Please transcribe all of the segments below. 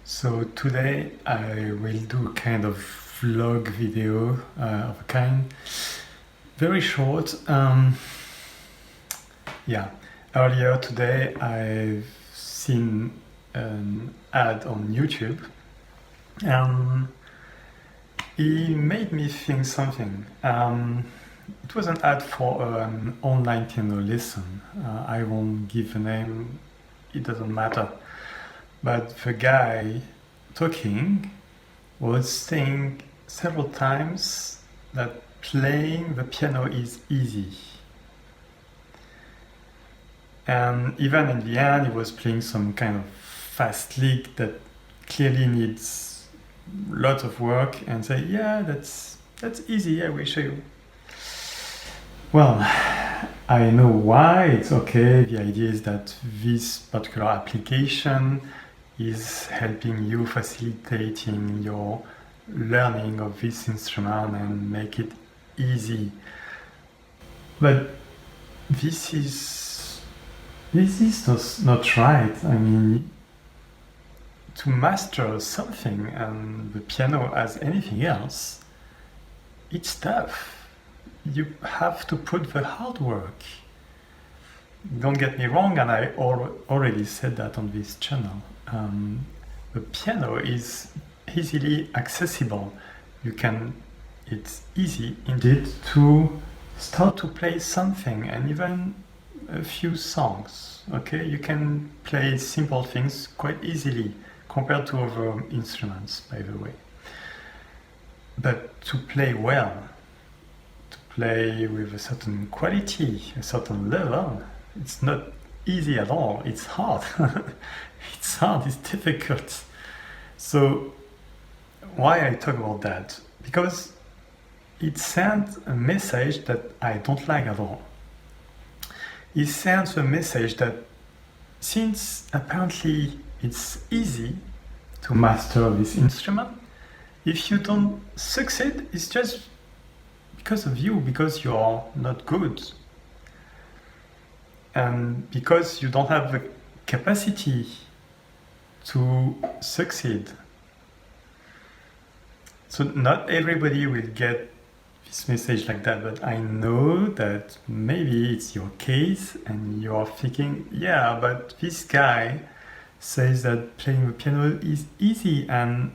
So today I will do a kind of vlog video of a kind, very short. Yeah, earlier today I've seen an ad on YouTube and it made me think something. It was an ad for an online piano lesson. I won't give a name, it doesn't matter. But the guy talking was saying several times that playing the piano is easy. And even in the end, he was playing some kind of fast lick that clearly needs lots of work and say, yeah, that's easy, I will show you. Well, I know why it's okay. The idea is that this particular application is helping you facilitating your learning of this instrument and make it easy. But this is not right. I mean, to master something, and the piano as anything else, it's tough. You have to put the hard work. Don't get me wrong, and I already said that on this channel. The piano is easily accessible. It's easy indeed to start to play something, and even a few songs. Okay, you can play simple things quite easily compared to other instruments, by the way. But to play well, to play with a certain quality, a certain level, it's not easy at all. It's hard. It's hard, it's difficult. So why I talk about that? Because it sends a message that I don't like at all. It sends a message that since apparently it's easy to master this instrument, if you don't succeed, it's just because of you, because you're not good. And because you don't have the capacity to succeed. So not everybody will get this message like that, but I know that maybe it's your case and you're thinking, yeah, but this guy says that playing the piano is easy and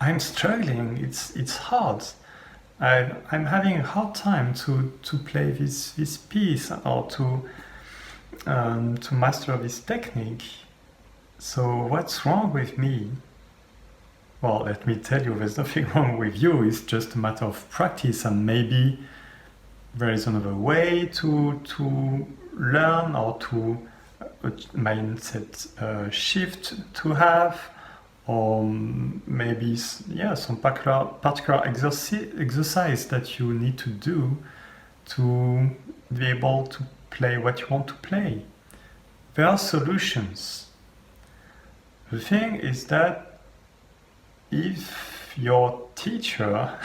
I'm struggling, it's hard. I'm having a hard time to play this piece or to master this technique. So what's wrong with me? Well, let me tell you, there's nothing wrong with you. It's just a matter of practice, and maybe there is another way to learn or to mindset shift to have, or maybe some particular exercise that you need to do to be able to play what you want to play. There are solutions. The thing is that if your teacher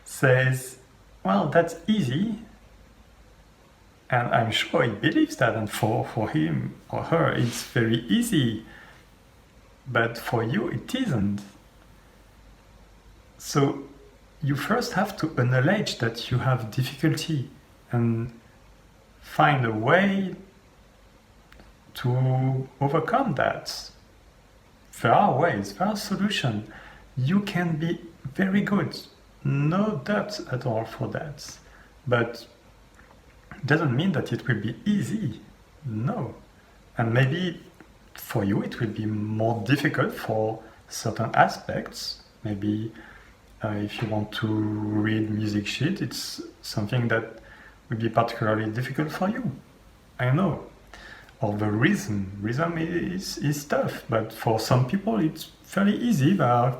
says, well, that's easy, and I'm sure he believes that, and for him or her it's very easy, but for you it isn't. So you first have to acknowledge that you have difficulty and find a way to overcome that. There are ways, there are solutions. You can be very good, no doubt at all for that. But it doesn't mean that it will be easy, no. And maybe for you it will be more difficult for certain aspects. Maybe if you want to read music sheet, it's something that will be particularly difficult for you. I know. Or the rhythm is tough, but for some people it's fairly easy. They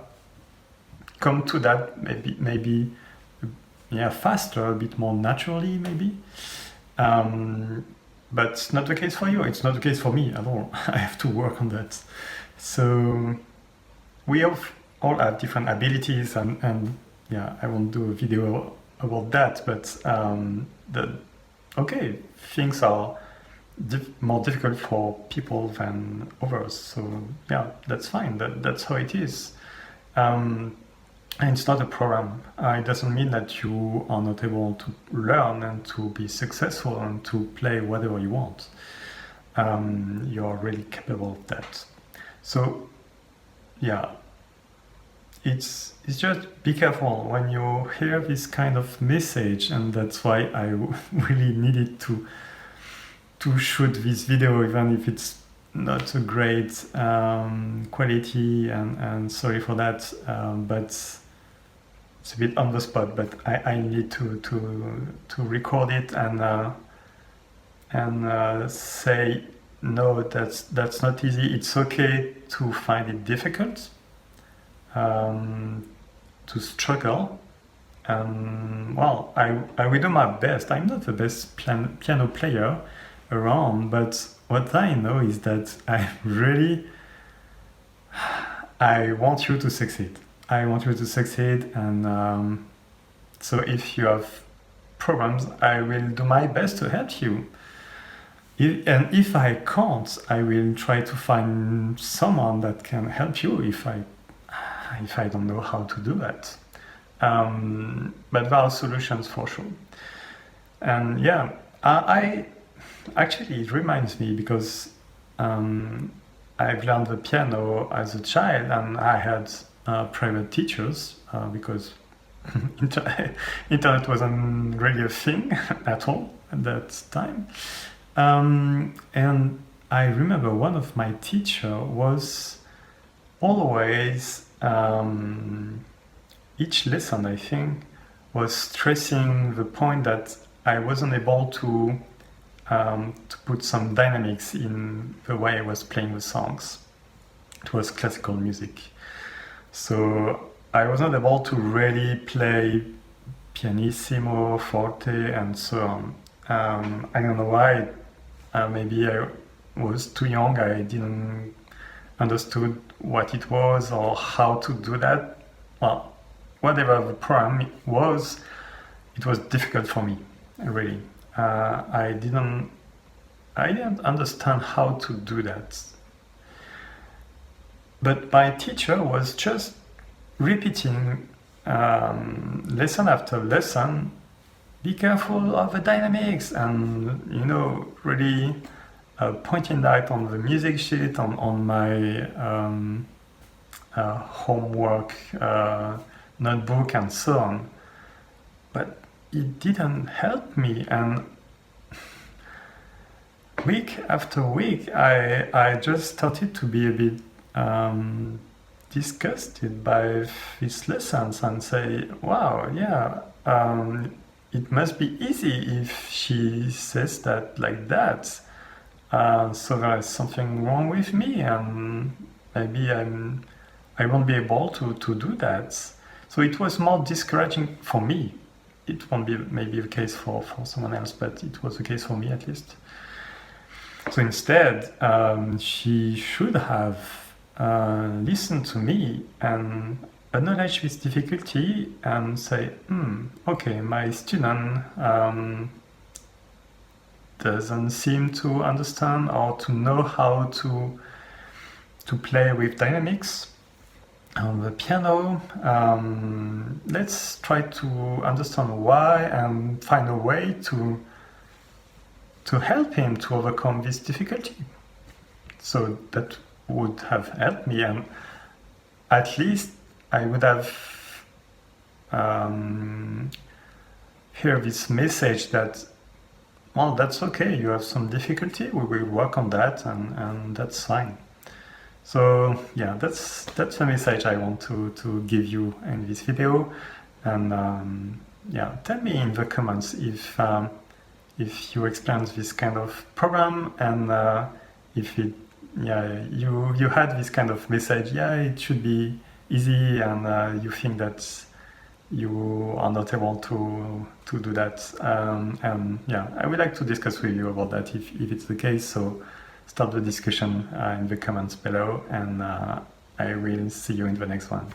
come to that maybe faster, a bit more naturally maybe. But it's not the case for you. It's not the case for me at all. I have to work on that. So we all have different abilities, and I won't do a video about that. But things are more difficult for people than others. So yeah, that's fine. That's how it is. And it's not a problem. It doesn't mean that you are not able to learn and to be successful and to play whatever you want. You are really capable of that. So yeah, it's just be careful when you hear this kind of message, and that's why I really needed to shoot this video, even if it's not a great quality, and sorry for that, but it's a bit on the spot. But I need to record it and say no, that's not easy. It's okay to find it difficult, to struggle. Well, I will do my best. I'm not the best piano player around, but what I know is that I want you to succeed. I want you to succeed, and so if you have problems, I will do my best to help you. And if I can't, I will try to find someone that can help you if I don't know how to do that. But there are solutions for sure. And yeah, I actually, it reminds me, because I've learned the piano as a child, and I had private teachers because internet wasn't really a thing at all at that time. And I remember one of my teacher was always, each lesson, I think, was stressing the point that I wasn't able to put some dynamics in the way I was playing the songs. It was classical music. So I was not able to really play pianissimo, forte, and so on. I don't know why. Maybe I was too young. I didn't understood what it was or how to do that. Well, whatever the problem was, it was difficult for me, really. I didn't understand how to do that. But my teacher was just repeating lesson after lesson, be careful of the dynamics, and really pointing that on the music sheet, on my homework notebook and so on. But it didn't help me, and week after week I just started to be a bit disgusted by these lessons and say, wow, yeah, it must be easy if she says that like that. So there is something wrong with me, and maybe I won't be able to do that. So it was more discouraging for me. It won't be maybe the case for someone else, but it was the case for me at least. So instead, she should have listened to me and acknowledge this difficulty and say, okay, my student doesn't seem to understand or to know how to play with dynamics on the piano. Let's try to understand why and find a way to help him to overcome this difficulty. So that would have helped me, and at least I would have heard this message that, well, that's okay, you have some difficulty, we will work on that, and that's fine. So yeah, that's the message I want to give you in this video. And yeah, tell me in the comments if you experience this kind of problem, and if you had this kind of message, it should be easy, and you think that you are not able to do that. And yeah, I would like to discuss with you about that if it's the case. So start the discussion in the comments below, and I will see you in the next one.